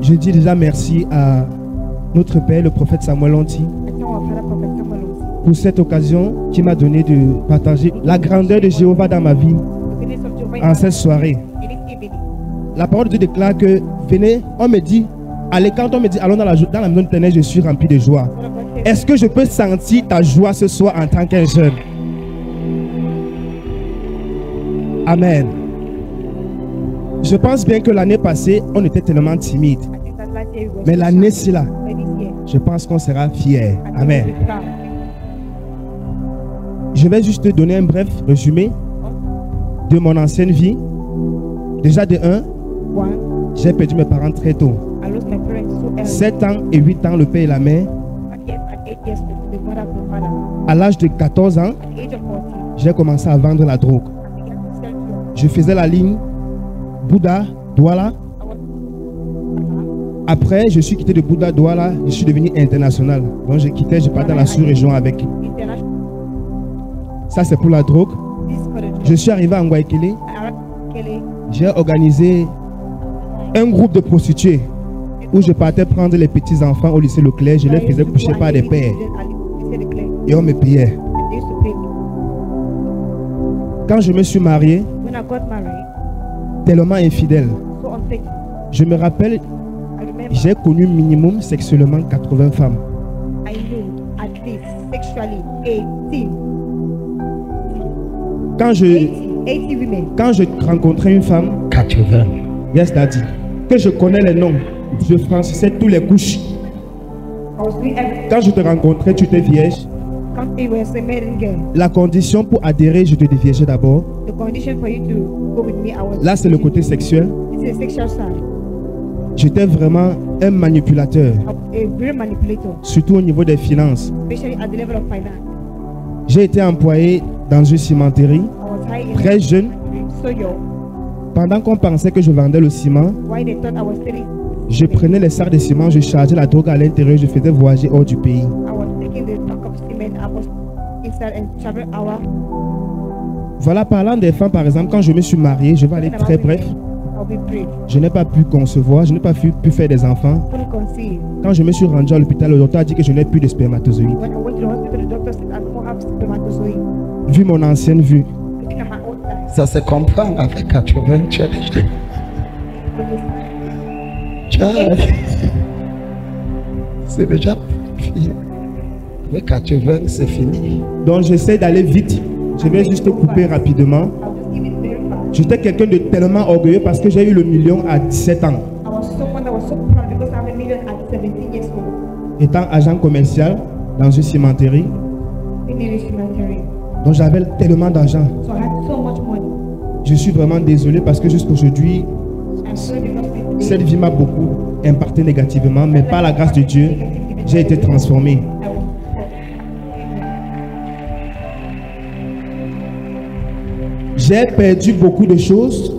Je dis déjà merci à notre Père, le prophète Samuel Onti, pour cette occasion qui m'a donné de partager la grandeur de Jéhovah dans ma vie en cette soirée. La parole de Dieu déclare que venez, on me dit, allez, quand on me dit allons dans la maison de l'Éternel, je suis rempli de joie. Est-ce que je peux sentir ta joie ce soir en tant qu'un jeune? Amen. Je pense bien que l'année passée, on était tellement timide. Mais l'année-ci là, je pense qu'on sera fiers. Amen. Je vais juste te donner un bref résumé de mon ancienne vie. Déjà de 1, j'ai perdu mes parents très tôt. 7 ans et 8 ans, le père et la mère. À l'âge de 14 ans, j'ai commencé à vendre la drogue. Je faisais la ligne Bouddha, Douala. Après, je suis quitté de Bouddha, Douala. Je suis devenu international. Donc, je quittais, je partais dans la sous-région avec. Ça, c'est pour la drogue. Je suis arrivé à Ngwaikele. J'ai organisé un groupe de prostituées où je partais prendre les petits enfants au lycée Leclerc. Je les faisais coucher par des pères. Et on me payait. Quand je me suis marié, tellement infidèle, je me rappelle, j'ai connu minimum sexuellement 80 femmes. Quand je rencontrais une femme, 80. yes, daddy, que je connais les noms, je franchissais tous les couches. Quand je te rencontrais, tu étais vierge. La condition pour adhérer, je te déviergeais d'abord. Là, c'est le côté sexuel. J'étais vraiment un manipulateur, surtout au niveau des finances. J'ai été employé dans une cimenterie, très jeune. Pendant qu'on pensait que je vendais le ciment, je prenais les sacs de ciment, je chargeais la drogue à l'intérieur, je faisais voyager hors du pays. Voilà, parlant des femmes, par exemple, quand je me suis marié, je vais aller très bref. Je n'ai pas pu concevoir, je n'ai pas pu faire des enfants. Quand je me suis rendu à l'hôpital, le docteur a dit que je n'ai plus de spermatozoïdes. Vu mon ancienne vue. Ça se comprend avec 80. C'est déjà fini. Avec 80, c'est fini. Donc j'essaie d'aller vite. Je vais juste couper rapidement. J'étais quelqu'un de tellement orgueilleux parce que j'ai eu le million à 17 ans. Étant agent commercial dans une cimenterie. Donc j'avais tellement d'argent. Je suis vraiment désolé parce que jusqu'aujourd'hui, cette vie m'a beaucoup impacté négativement, mais par la grâce de Dieu, j'ai été transformé. J'ai perdu beaucoup de choses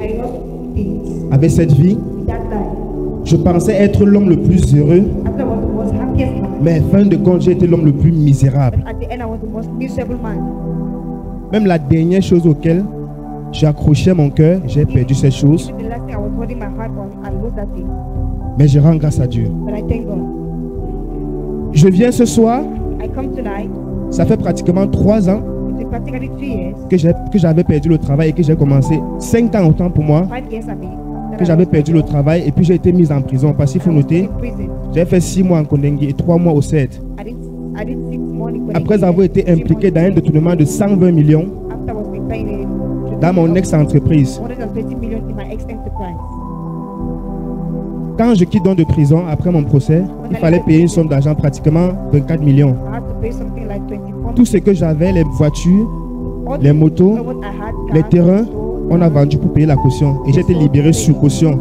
avec cette vie. Je pensais être l'homme le plus heureux, mais fin de compte, j'ai été l'homme le plus misérable. Même la dernière chose auquel j'ai accroché mon cœur, j'ai perdu cette chose. Mais je rends grâce à Dieu. Je viens ce soir, ça fait pratiquement 3 ans que j'avais perdu le travail et que j'ai commencé 5 ans autant pour moi que j'avais perdu le travail et puis j'ai été mis en prison parce qu'il faut noter, j'ai fait 6 mois en Kondengui et 3 mois au CED. Après avoir été impliqué dans un détournement de 120 millions dans mon ex-entreprise. Quand je quitte donc de prison après mon procès, il fallait payer une somme d'argent pratiquement 24 millions. Tout ce que j'avais, les voitures, les motos, les terrains, on a vendu pour payer la caution. Et j'ai été libéré sur caution.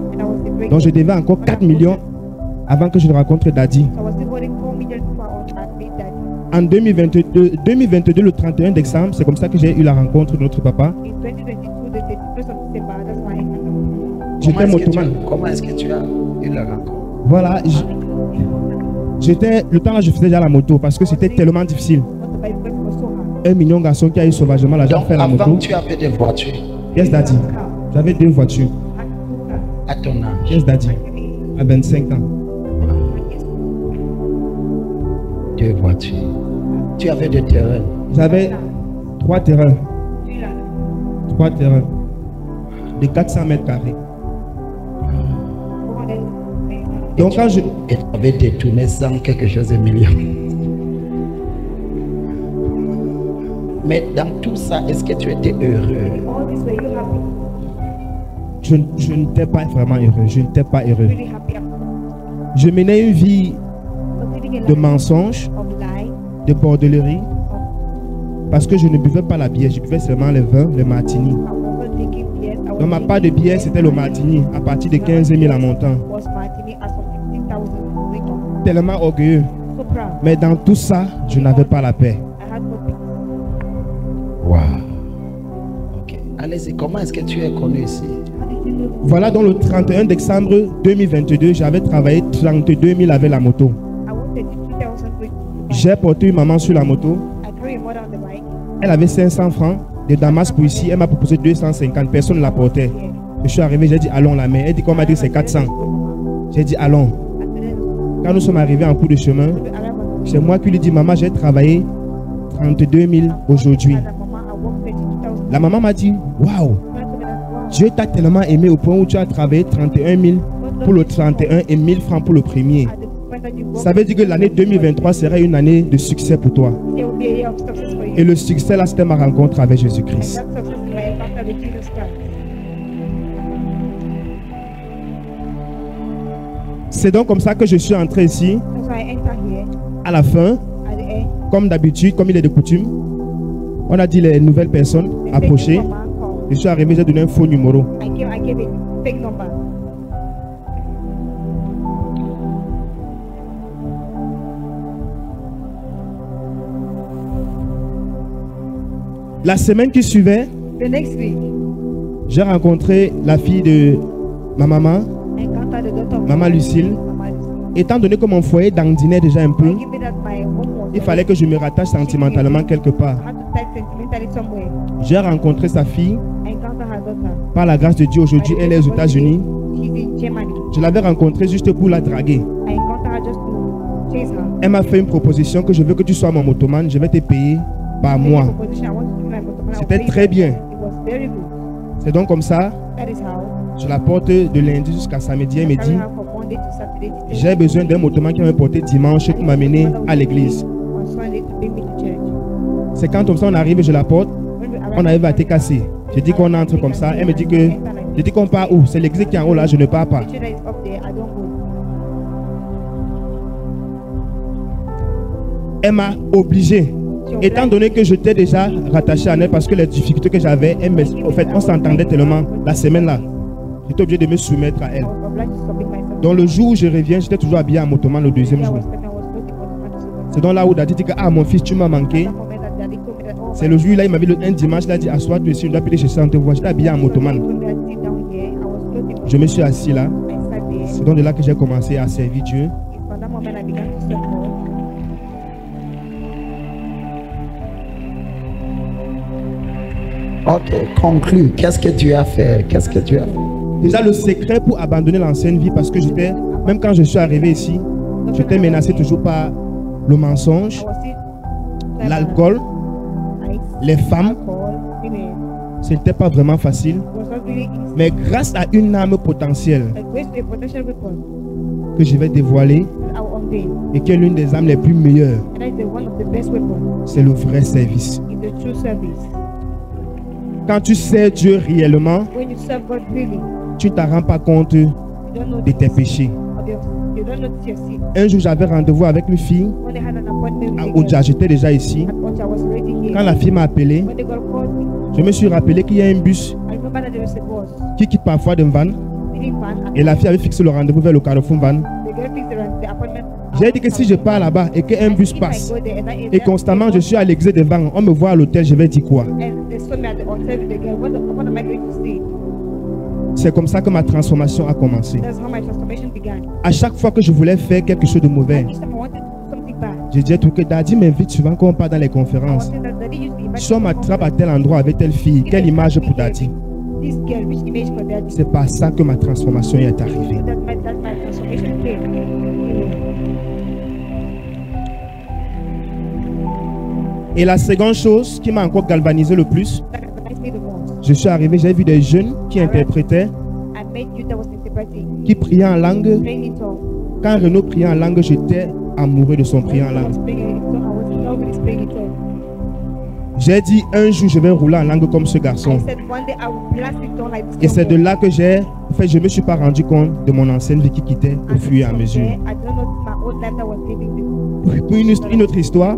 Donc je devais encore 4 millions avant que je ne rencontre Daddy. En 2022, le 31 décembre, c'est comme ça que j'ai eu la rencontre de notre papa. J'étais motomane. Comment est-ce que tu as eu la rencontre? Voilà. Le temps là, je faisais déjà la moto parce que c'était tellement difficile. 1 million de garçons qui a eu sauvagement l'argent faire la moto. Avant, tu avais des voitures? Yes, Daddy. J'avais 2 voitures. À ton âge? Yes, Daddy. à 25 ans. 2 voitures. Tu avais des terrains. J'avais 3 terrains. 3 terrains de 400 mètres carrés. Donc quand je... Et tu avais détourné 100 quelque chose de millions. Mais dans tout ça, est-ce que tu étais heureux? Je n'étais pas vraiment heureux. Je n'étais pas heureux. Je menais une vie de mensonges, de bordellerie, parce que je ne buvais pas la bière. Je buvais seulement le vin, le martini. Dans ma part de bière, c'était le martini à partir de 15 000 en montant. Tellement orgueilleux. Mais dans tout ça, je n'avais pas la paix. Wow. Ok. Allez-y, comment est-ce que tu es connu ici? Voilà, donc le 31 décembre 2022, j'avais travaillé 32 000 avec la moto. J'ai porté une maman sur la moto. Elle avait 500 francs de Damas pour ici. Elle m'a proposé 250. Personne ne la portait. Je suis arrivé, j'ai dit allons la main. Elle dit qu'on m'a dit c'est 400. J'ai dit allons. Quand nous sommes arrivés en cours de chemin, c'est moi qui lui dis maman, j'ai travaillé 32 000 aujourd'hui. La maman m'a dit waouh, Dieu t'a tellement aimé au point où tu as travaillé 31 000 pour le 31 et 1000 francs pour le premier. Ça veut dire que l'année 2023 serait une année de succès pour toi. Et le succès là, c'était ma rencontre avec Jésus-Christ. C'est donc comme ça que je suis entré ici. À la fin, comme d'habitude, comme il est de coutume, on a dit les nouvelles personnes approchées. Je suis arrivé, j'ai donné un faux numéro. La semaine qui suivait, j'ai rencontré la fille de ma maman, maman Lucille. Étant donné que mon foyer dandinait déjà un peu, il fallait que je me rattache sentimentalement quelque part. J'ai rencontré sa fille. Par la grâce de Dieu, aujourd'hui, elle est aux États-Unis. Je l'avais rencontrée juste pour la draguer. Elle m'a fait une proposition que je veux que tu sois mon motoman, je vais te payer par mois. C'était très bien. C'est donc comme ça, je la porte de lundi jusqu'à samedi. Elle me dit, j'ai besoin d'un motoman qui va me porter dimanche pour m'amener à l'église. C'est quand comme ça on arrive, je la porte, on arrive à TKC. Je dis qu'on entre comme ça. Elle me dit que, je dis qu'on part où? C'est l'église qui est en haut là, je ne pars pas. Elle m'a obligé. Étant donné que j'étais déjà rattaché à elle parce que les difficultés que j'avais, en fait, on s'entendait tellement la semaine là. J'étais obligé de me soumettre à elle. Dans le jour où je reviens, j'étais toujours habillé en motoman le deuxième jour. C'est donc là où Daddy dit que ah mon fils, tu m'as manqué. C'est le jour là, il m'a vu un dimanche, il a dit assois-toi ici, on doit appeler chez ça, on te voit. J'étais habillé en motoman. Je me suis assis là. C'est donc de là que j'ai commencé à servir Dieu. Ok, conclue. Qu'est-ce que tu as fait? Qu'est-ce que tu as fait? Déjà le secret pour abandonner l'ancienne vie, parce que j'étais, même quand je suis arrivé ici, j'étais menacé toujours par le mensonge, l'alcool, les femmes. Ce n'était pas vraiment facile. Mais grâce à une âme potentielle que je vais dévoiler et qui est l'une des âmes les plus meilleures, c'est le vrai service. Quand tu sers Dieu réellement, tu ne t'en rends pas compte de tes péchés. Un jour, j'avais rendez-vous avec une fille à Oudja, j'étais déjà ici. Quand la fille m'a appelé, je me suis rappelé qu'il y a un bus qui quitte parfois d'un van. Et la fille avait fixé le rendez-vous vers le Carrefour Van. J'ai dit que si je pars là-bas et qu'un bus passe, et constamment je suis à l'exé des vents, on me voit à l'hôtel, je vais dire quoi? C'est comme ça que ma transformation a commencé. À chaque fois que je voulais faire quelque chose de mauvais, je disais tout que Daddy m'invite souvent quand on part dans les conférences. Si on m'attrape à tel endroit avec telle fille, quelle image pour Daddy? C'est par ça que ma transformation est arrivée. Et la seconde chose qui m'a encore galvanisé le plus, je suis arrivé, j'ai vu des jeunes qui interprétaient, qui priaient en langue. Quand Renaud priait en langue, j'étais amoureux de son prière en langue. J'ai dit un jour je vais rouler en langue comme ce garçon. Et c'est de là que je me suis pas rendu compte de mon ancienne vie qui quittait au fur et à mesure. Pour une autre histoire,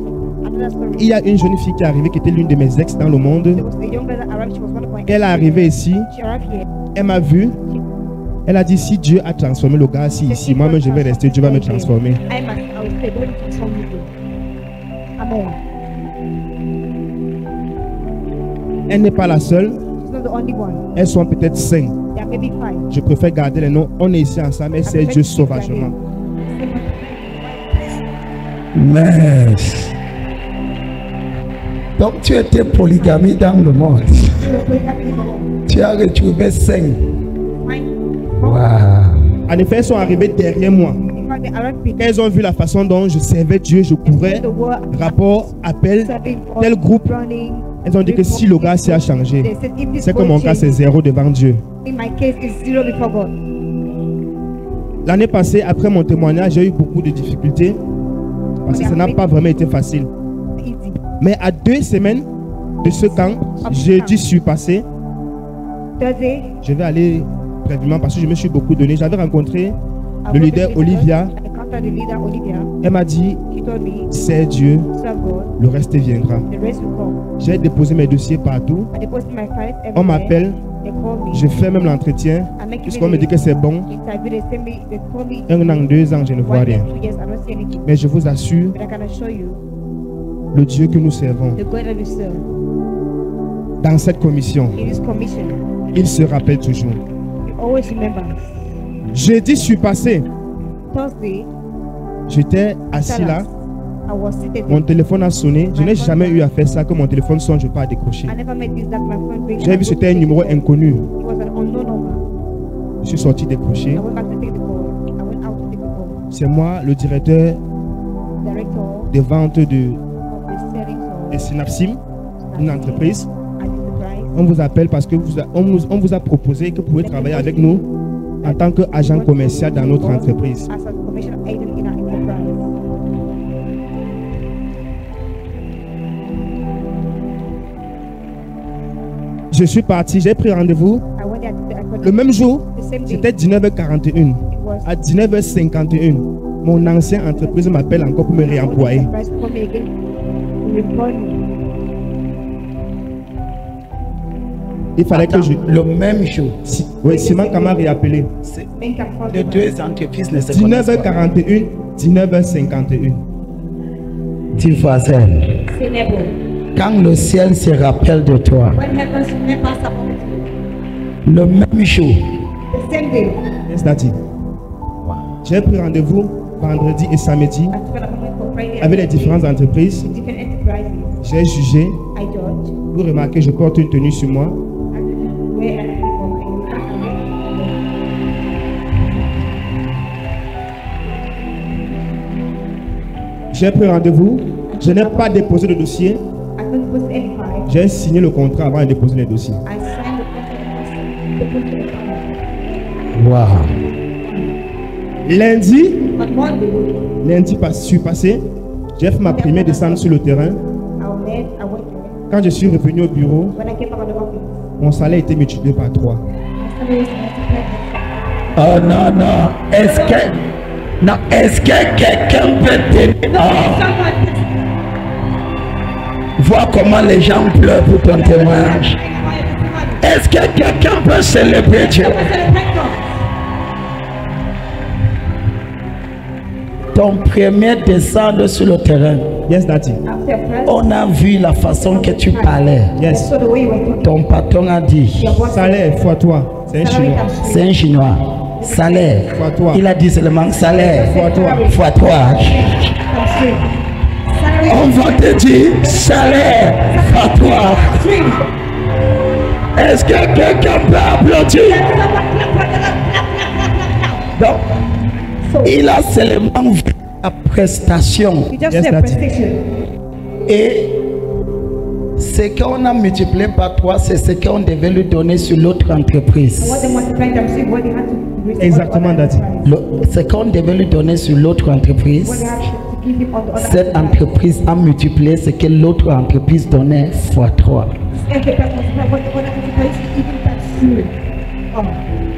il y a une jeune fille qui est arrivée qui était l'une de mes ex dans le monde. Elle est arrivée ici, elle m'a vu, elle a dit si Dieu a transformé le gars ici, moi-même je vais rester, Dieu va me transformer. Amen. Elle n'est pas la seule. Elles sont peut-être 5. Je préfère garder les noms. On est ici ensemble et c'est Dieu sauvagement. Mais donc tu étais polygamie dans le monde. Tu as retrouvé 5. Wow. En effet, elles sont arrivées derrière moi. Elles ont vu la façon dont je servais Dieu, je courais, rapport, appel, tel groupe. Elles ont dit que si le gars s'est changé, c'est que mon cas c'est 0 devant Dieu. L'année passée, après mon témoignage, j'ai eu beaucoup de difficultés parce que ça n'a pas vraiment été facile. Mais à 2 semaines de ce camp, jeudi suis passé, je vais aller prévenir parce que je me suis beaucoup donné. J'avais rencontré le leader Olivia. Elle m'a dit, c'est Dieu, le reste viendra. J'ai déposé mes dossiers partout. On m'appelle, je fais même l'entretien, puisqu'on me dit que c'est bon. 1 an, 2 ans, je ne vois rien. Mais je vous assure, le Dieu que nous servons, dans cette commission, il se rappelle toujours. Jeudi, je suis passé. J'étais assis là. Mon téléphone a sonné. Je n'ai jamais eu à faire ça, que mon téléphone sonne, je ne peux pas décrocher. J'ai vu que c'était un numéro inconnu. Je suis sorti décrocher. C'est moi, le directeur des ventes de Synapsim, une entreprise. On vous appelle parce que on vous a proposé que vous pouvez travailler avec nous en tant qu'agent commercial dans notre entreprise. Je suis parti, j'ai pris rendez-vous. Le même jour, c'était 19h41. À 19h51, mon ancienne entreprise m'appelle encore pour me réemployer. Il fallait que je... Le même jour. Oui, Simon Kama réappelé. Les 2 entreprises ne se 19h41, 19h51. Dis voisin, quand le ciel se rappelle de toi, le même jour, j'ai pris rendez-vous vendredi et samedi avec les différentes entreprises. J'ai jugé. Vous remarquez, je porte une tenue sur moi. J'ai pris rendez-vous. Je n'ai pas déposé le dossier. J'ai signé le contrat avant de déposer les dossiers. Wow. Lundi je suis passé. J'ai fait ma première descente sur le terrain. Quand je suis revenu au bureau, mon salaire était multiplié par 3. Oh non, non. Est-ce que quelqu'un peut t'aider? Vois comment les gens pleurent pour ton témoignage. Est-ce que quelqu'un peut célébrer Dieu? Ton premier descendre sur le terrain. Yes, Daddy. On a vu la façon que tu parlais. Yes. Ton patron a dit. Salaire fois toi. C'est un Chinois. C'est un Chinois. Salaire. Fois toi. Il a dit seulement salaire. Fois toi. Fois toi. On va te dire salaire. Fois toi. Est-ce que quelqu'un peut applaudir? Donc, Il a seulement vu la prestation. Et ce qu'on a multiplié par 3, c'est ce qu'on devait lui donner sur l'autre entreprise. Exactement, Daddy. Ce qu'on devait lui donner sur l'autre entreprise, cette entreprise a multiplié ce que l'autre entreprise donnait fois 3.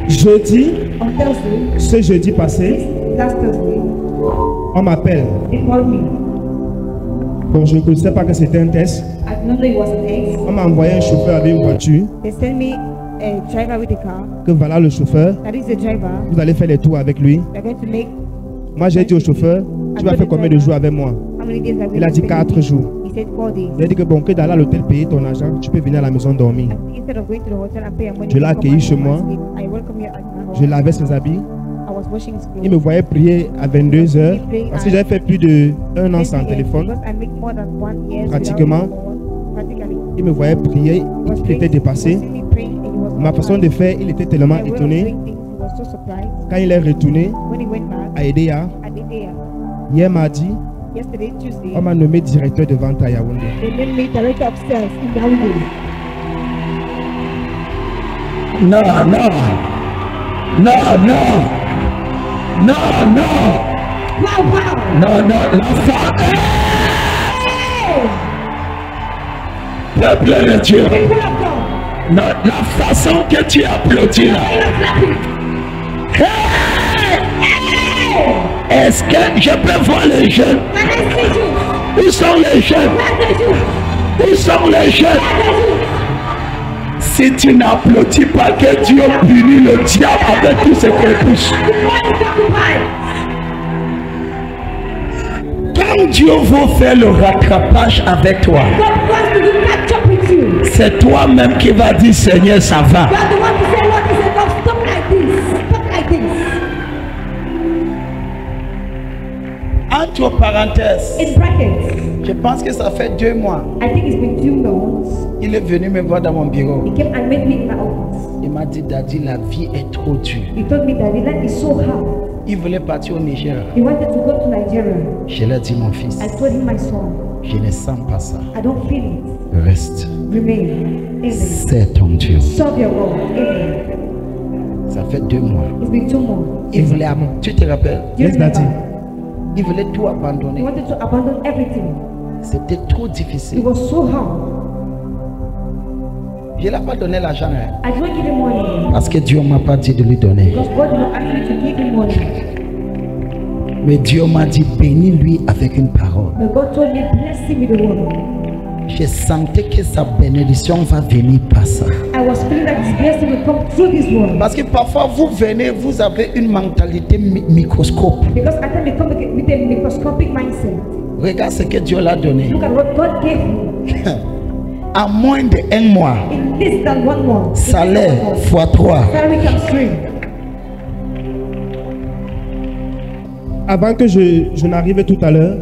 Jeudi, ce jeudi passé, on m'appelle. Bon, je ne connaissais pas que c'était un test. On m'a envoyé un chauffeur avec une voiture. Que voilà le chauffeur. Vous allez faire les tours avec lui. Moi, j'ai dit au chauffeur, tu vas faire combien de jours avec moi? Il a dit 4 jours. Il a dit que bon, que d'aller à l'hôtel payer ton argent, tu peux venir à la maison dormir. Je l'ai accueilli chez moi. Je lavais ses habits. Il me voyait prier à 22 heures parce que j'avais fait plus d'1 an sans téléphone. Pratiquement, il me voyait prier, il était dépassé. Ma façon de faire, il était tellement étonné. Quand il est retourné à Edea, hier mardi, on m'a nommé directeur de vente à Yaoundé. Non, non, non, non, non, non, non, non, l'enfant. Peuple de Dieu. Non, la façon que tu applaudis là. Est-ce que je peux voir les jeunes? Où sont les jeunes? Où sont les jeunes? Si tu n'applaudis pas, que Dieu punit le diable avec tout ce qu'il touche. Quand Dieu va faire le rattrapage avec toi, c'est toi-même qui vas dire Seigneur, ça va. Entre parenthèses, je pense que ça fait 2 mois. Il est venu me voir dans mon bureau. Il m'a dit, Daddy, la vie est trop dure. Il voulait partir au Niger. Je lui ai dit, mon fils, je ne sens pas ça. Reste. C'est ton Dieu. Ça fait 2 mois. Il voulait, tu te rappelles? Yes, Daddy. Il voulait tout abandonner. C'était trop difficile. Je ne l'ai pas donné l'argent. Parce que Dieu ne m'a pas dit de lui donner. Mais Dieu m'a dit bénis-lui avec une parole. Je sentais que sa bénédiction va venir par ça. Parce que parfois vous venez, vous avez une mentalité microscope. Regarde ce que Dieu l'a donné. À moins de 1 mois, salaire fois 3. Avant que je n'arrive tout à l'heure,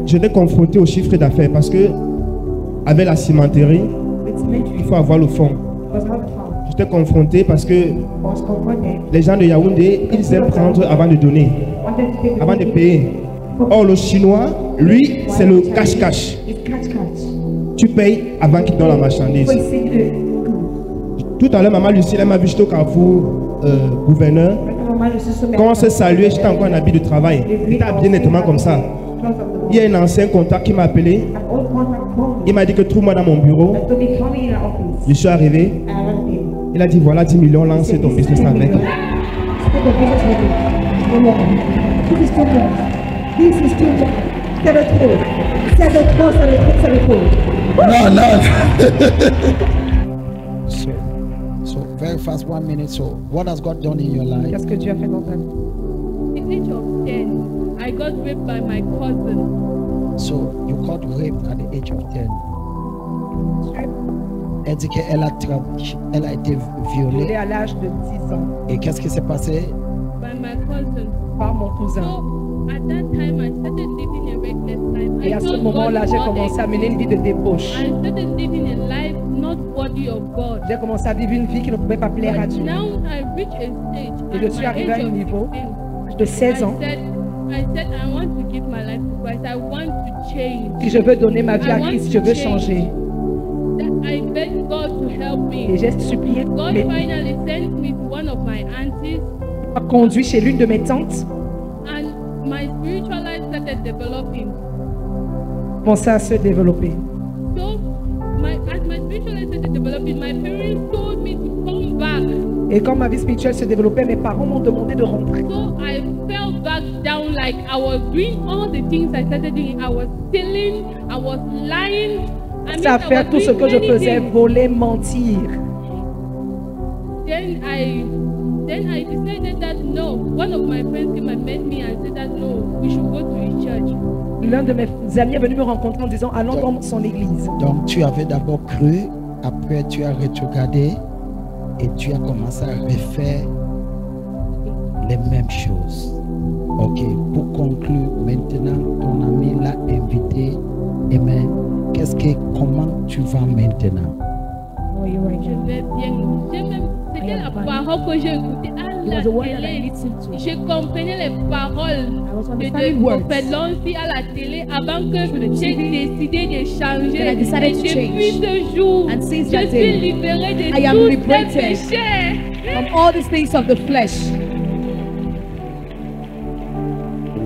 j'étais confronté au chiffre d'affaires parce que avec la cimenterie, il faut avoir le fond. J'étais confronté parce que les gens de Yaoundé, ils aiment prendre avant de donner, avant de payer. Or, le chinois, lui, c'est le cash-cash. Tu payes avant qu'il donne la marchandise. Tout à l'heure, maman Lucille, elle m'a vu, j'étais au Carrefour gouverneur. Quand on s'est salué, j'étais encore en habit de travail. J'étais habillé nettement comme ça. Il y a un ancien contact qui m'a appelé. Il m'a dit que trouve-moi dans mon bureau. Je suis arrivé. Il a dit voilà 10 millions, lance ton business avec. Non, non. So very fast, 1 minute. So what has God done in your life? Qu'est-ce que Dieu a fait dans ta vie? At the age of 10, I got raped by my cousin. So you got raped at the age of 10. Elle dit qu'elle a été violée. À l'âge de 10 ans. Et qu'est-ce qui s'est passé? By my cousin. Par mon cousin. So at that time, I started living a reckless life. Et à ce moment-là, j'ai commencé à mener une vie de débauche. I started living a life not worthy of God. J'ai commencé à vivre une vie qui ne pouvait pas plaire à Dieu. Now I reach a stage. Et je suis arrivé à un niveau. de 16 ans. I said, I want to give my life to Christ. I want to change. Si je veux donner ma vie à Christ, je veux changer. I begged God to help me. Et j'ai supplié. God finally sent me to one of my aunties. Il m'a conduit chez l'une de mes tantes. And my spiritual life started developing. Commençait à se développer. So, as my spiritual life started developing, my parents told me to come back. Et quand ma vie spirituelle se développait, mes parents m'ont demandé de rentrer. So I fell back down, like I was doing all the things I started doing. I was stealing, I was lying. C'est à faire tout ce que je faisais, voler, mentir. Then I decided that no. One of my friends came and met me and said that no, we should go to his church. L'un de mes amis est venu me rencontrer en disant allons dans son église. Donc tu avais d'abord cru, après tu as rétrogradé et tu as commencé à refaire les mêmes choses. Ok, pour conclure, maintenant ton ami l'a invité. Amen. Comment tu vas maintenant? Je vais bien. C'était la parole que j'ai écoutée à la télé. Je comprenais les paroles de prophète Lancy à la télé avant que j'ai décidé de changer. Et depuis ce jour, je suis libérée de tous ces péchés. From all the things of the flesh.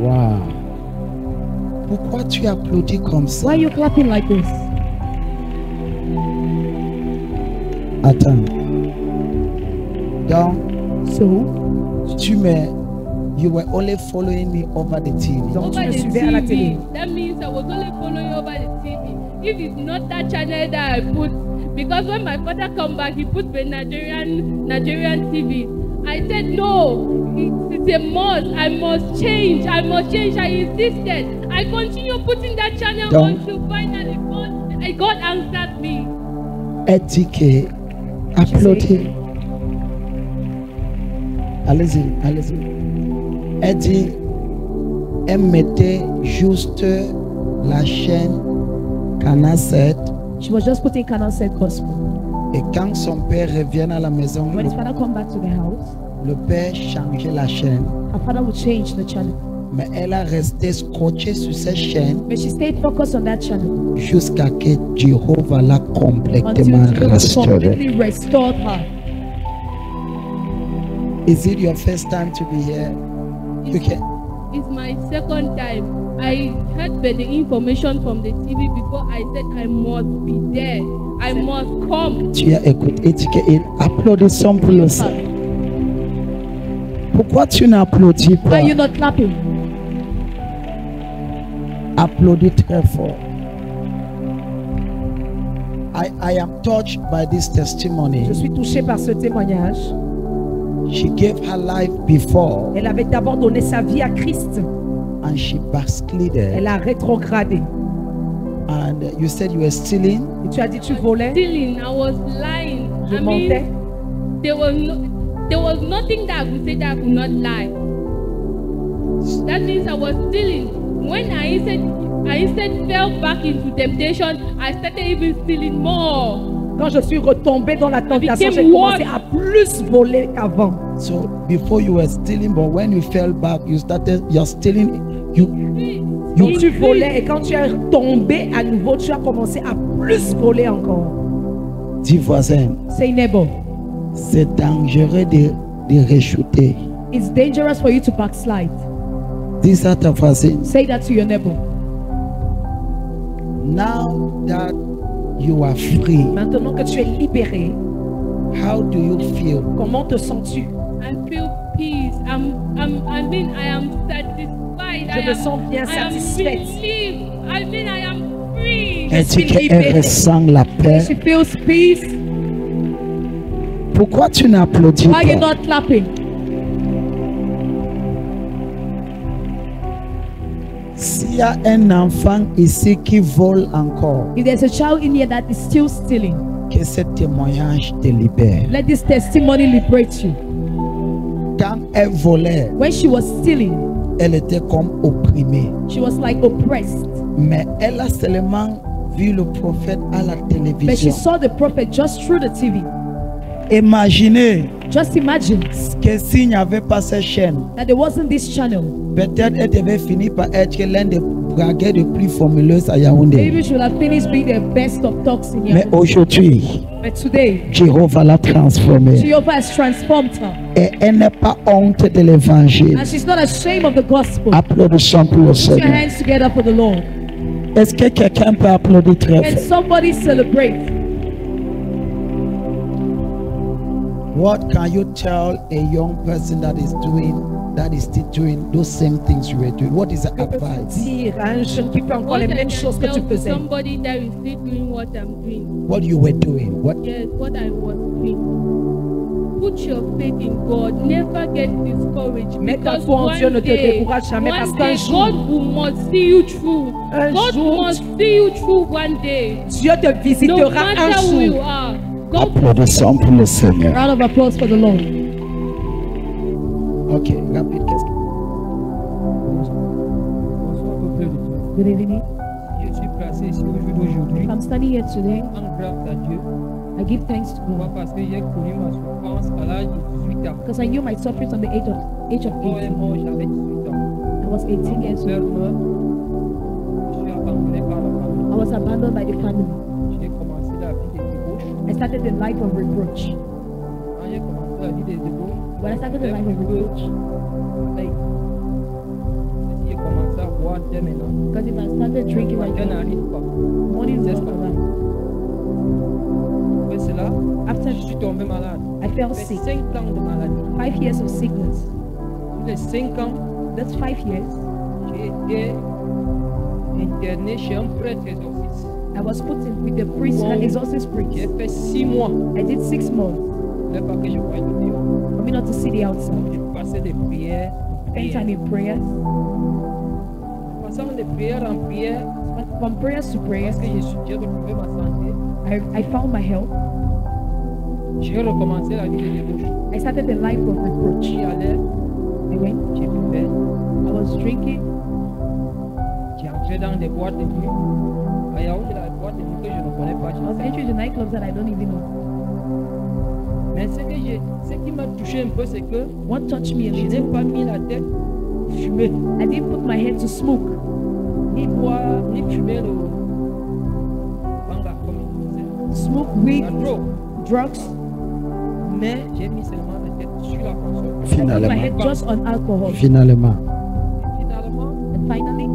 Wow. Pourquoi tu applaudis comme ça? Why are you clapping like this? Attends. Donc, you were only following me over the TV. Donc tu me suivais à la télé. That means I was only following over the TV. If it's not that channel that I put, because when my father come back, he put the Nigerian TV. I said no, it's a must. I must change. I insisted. I continue putting that channel until finally God answered me. Étiquette, applaudis. Allez-y. Elle dit, elle mettait juste la chaîne Canal 7. She was just putting Canal 7 gospel. Et quand son père revient à la maison, When his father come back to the house, le père changeait la chaîne. her father would change the channel. Mais elle a resté scotchée sur cette chaîne. But she stayed focused on that channel. Jusqu'à que Jéhovah l'a complètement Until restaurée. completely restored her. Is it your first time to be here? It's my second time. I had the information from the TV before. I said I must be there. I must come. Tu as écouté et applaudissons pour le Seigneur. Pourquoi tu n'applaudis Why pas? are you not clapping? Applaudis très fort. I am touched by this testimony. Je suis touché par ce témoignage. She gave her life before Elle avait d'abord donné sa vie à Christ. and she backslided. Elle a rétrogradé. And you said you were stealing. Et tu as dit tu volais. Stealing. I was lying. Je mentais. There was nothing that I could say that I could not lie. That means I was stealing. When I instead fell back into temptation, I started even stealing more. Quand je suis retombée dans la tentation, j'ai commencé à plus voler qu'avant. So before you were stealing, but when you fell back, you started you're stealing. Donc tu volais et quand tu es tombé à nouveau, tu as commencé à plus voler encore. Dis voisin, Say neighbor, c'est dangereux de réchuter. it's dangerous for you to backslide. Dis ça à ta voisine. Say that to your neighbor. Now that you are free, Maintenant que tu es libéré, how do you feel? comment te sens-tu? I feel peace. I am satisfied. Je me sens bien satisfaite. I am free. Elle dit suis qu'elle libérée. ressent la paix. She feels peace. Pourquoi tu n'applaudis Why are you pas? not clapping? S'il y a un enfant ici qui vole encore, If there's a child in here that is still stealing, que ce témoignage te libère. let this testimony liberate you. Quand elle volait, When she was stealing, elle était comme opprimée. she was like oppressed. Mais elle a seulement vu le prophète à la But she télévision. saw the prophet just through the TV. Imaginez. Just imagine que s'il n'y avait pas cette chaîne, that there wasn't this channel. Peut-être elle devait finir par être l'un des braguets les plus formuleuses à Yaoundé. Maybe she will have finished being the best of talks in Yaoundé. Mais aujourd'hui, but today, Jéhovah l'a transformée. Jehovah has transformed her. Et elle n'est pas honte de l'évangile. And she's not ashamed of the gospel. Applaudissons pour le Put your Seigneur. hands together for the Lord. Est-ce que quelqu'un peut applaudir très And fort? somebody celebrate. What can you tell a young person that is still doing those same things you were doing? What is the advice? Dire à un jeune qui fait encore les mêmes choses que tu faisais. Somebody that is still doing what I'm doing. What you were doing? What? Yes, what I was doing. Put your faith in God. Never get discouraged. Mets ta Because foi en Dieu, ne te one day, décourage jamais parce qu'un jour, God must see you through. Un God jour, must see you through one day. Dieu te No visitera un matter who you jour. are. God. Applaudissons pour le Seigneur. Round of applause for the Lord. Ok, rapide, qu'est-ce que... Bonsoir, peuple de Dieu. Good evening. Je suis placé ici au jour d'aujourd'hui I'm standing here today. en grâce à Dieu. I give thanks to Pourquoi? God Parce que j'ai connu ma souffrance à l'âge de 18 ans. because I knew my sufferings on the age of Mort est 18. mort, j'avais 18 ans. I was 18 years Sœur old. meurt, je suis abandonné par la famille. I was abandoned by the family. J'ai commencé la vie de débauche. I started the life of reproach. Quand j'ai commencé la vie de débauche, When I started the life of reproach, hey, si j'ai commencé à boire dès maintenant, because if I started drinking je like that, n'arrive pas. morning is not around. Après cela, After je suis tombé malade. I fell J'ai sick, fait 5 ans de maladie. 5 years of sickness. Sur les 5 ans, That's 5 years. j'ai été interné chez un prêtre exorciste. I was put in with the priest, an exorcist J'ai priest. fait 6 mois. I did 6 months Ce n'est pas que je voyais le Dieu. for me not to see the outside. J'ai passé des prières. Spend time in prayers. Passant de prière en prière, But from prayers to prayers, parce que j'ai retrouvé ma santé, I found my health. j'ai recommencé la vie de débauche. I started the life of reproach. J'y allais, I went, j'ai buvais, I was drinking, j'ai entré dans des boîtes de nuit. À Yaoundé, la boîte de nuit que je ne connais pas. I was entering the nightclubs that I don't even know. Mais ce qui m'a touché un peu, c'est que What touched me a je n'ai little, pas mis la tête fumer, I didn't put my head to smoke, ni boire, ni fumer le banga, comme il disait. smoke weed, La drogue. drugs. Mais j'ai mis seulement la tête sur la console. I put my Finalement, head just on alcohol. finalement, Et finalement, And finally,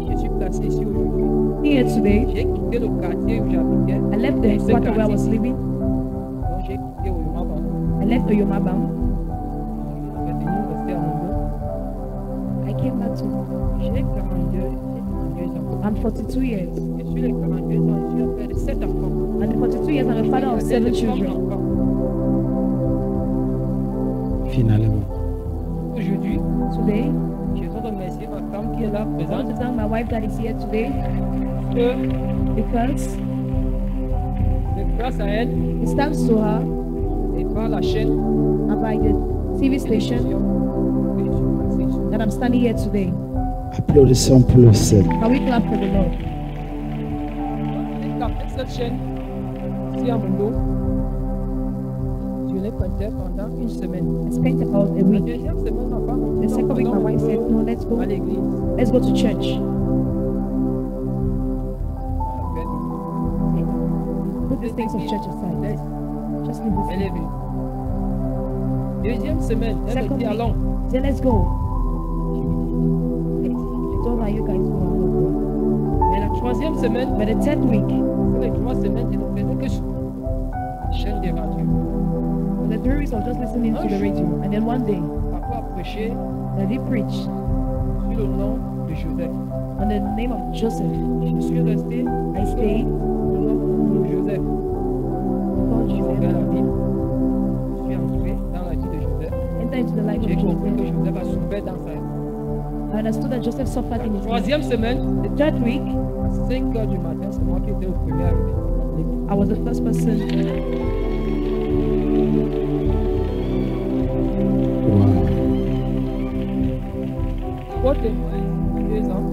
si je suis placé ici aujourd'hui, here today, j'ai quitté le quartier où j'habitais. I left the quarter where I was living. Donc j'ai quitté Oyomaba. I left Oyomabam. Je suis venu rester à Mondo. I came back to. J'ai 42 ans. I'm 42 years. Et sur les 42 ans, je suis un père de 7 enfants. And in 42 years, I'm a father of 7 children. finalement. Aujourd'hui, Today, je veux remercier ma femme qui est là I want présente. to thank my wife that is here today Que because c'est grâce à elle it's thanks to her et par la chaîne and by the TV station que je suis placé ici. that I'm standing here today. Applaudissons pour le Seigneur. Can we clap for the Lord? J'ai capté cette chaîne ici à Mondo. Je l'ai prêté pendant une semaine. I spent about a La week. deuxième semaine, ma femme The second week, my wife said, "No, let's go. à l'église. Let's go to church. Put these things of church aside. Just leave Elle this. est venue. Deuxième semaine, elle me Second dit week, allons. say, let's go. I told her, you guys go. Et la troisième semaine, But the third week, sur les 3 semaines, je ne faisais que sur la chaîne de radio. for the 3 weeks, I was just listening to the radio. And then one day, Papa a prêché that he preached sur le nom de Joseph. on the name of Joseph. Je suis resté I stayed, sur le nom de Joseph. called J'ai ouvert la Joseph, Bible. Je suis entré dans la vie de Joseph. entered into the life J'ai of compris que Joseph. Joseph a souffert dans sa vie. I understood that Joseph suffered in his life. Troisième semaine, The third week, à 5 heures du matin, c'est moi qui étais le premier arrivé. I was the first person. Wow. Pour témoigner, 2 ans,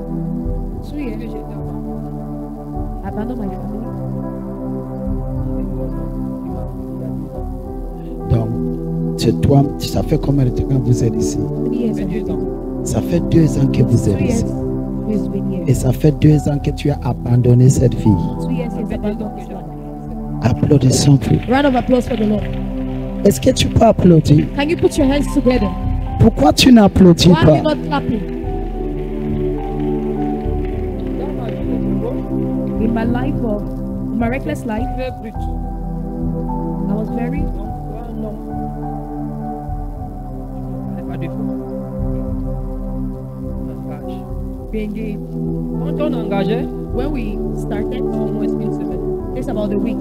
2 que years, j'étais I abandoned my family. J'ai mon nom qui m'a pris il y a 10 ans. Donc, c'est toi, ça fait combien de temps que vous êtes ici? Ça fait 2 ans que vous êtes ici. Et ça fait 2 ans que tu as abandonné cette vie. Applaudissons pour. Round of applause for the Lord. Est-ce que tu peux applaudir? Can you put your hands together? Pourquoi tu n'applaudis Why are pas? you not clapping? In my life, in my reckless life, I was very. Engaged. When we started, it's about a week.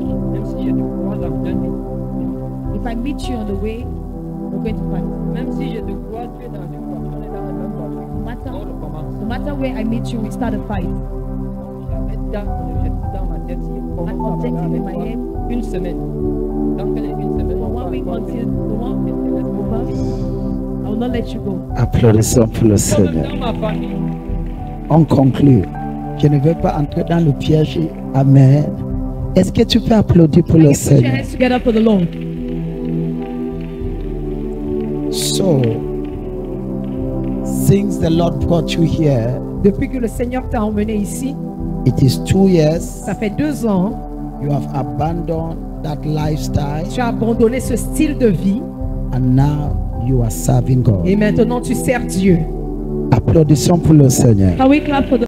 If I meet you on the way, we're going to fight. No matter where I meet you, we start a fight. My objective in my head. Une semaine. Dans une semaine. For 1 week until the 1 week is over, I will not let you go. Applaudissons pour le Seigneur. On conclut. Je ne veux pas entrer dans le piège. Amen. Est-ce que tu peux applaudir pour le Seigneur? Put your hands together for the Lord. So, since the Lord brought you here, Depuis que le Seigneur t'a emmené ici, it is 2 years. ça fait 2 ans, You have abandoned that lifestyle, tu as abandonné ce style de vie and now you are serving God. et maintenant tu sers Dieu. Applaudissons pour le Seigneur. Can we clap for the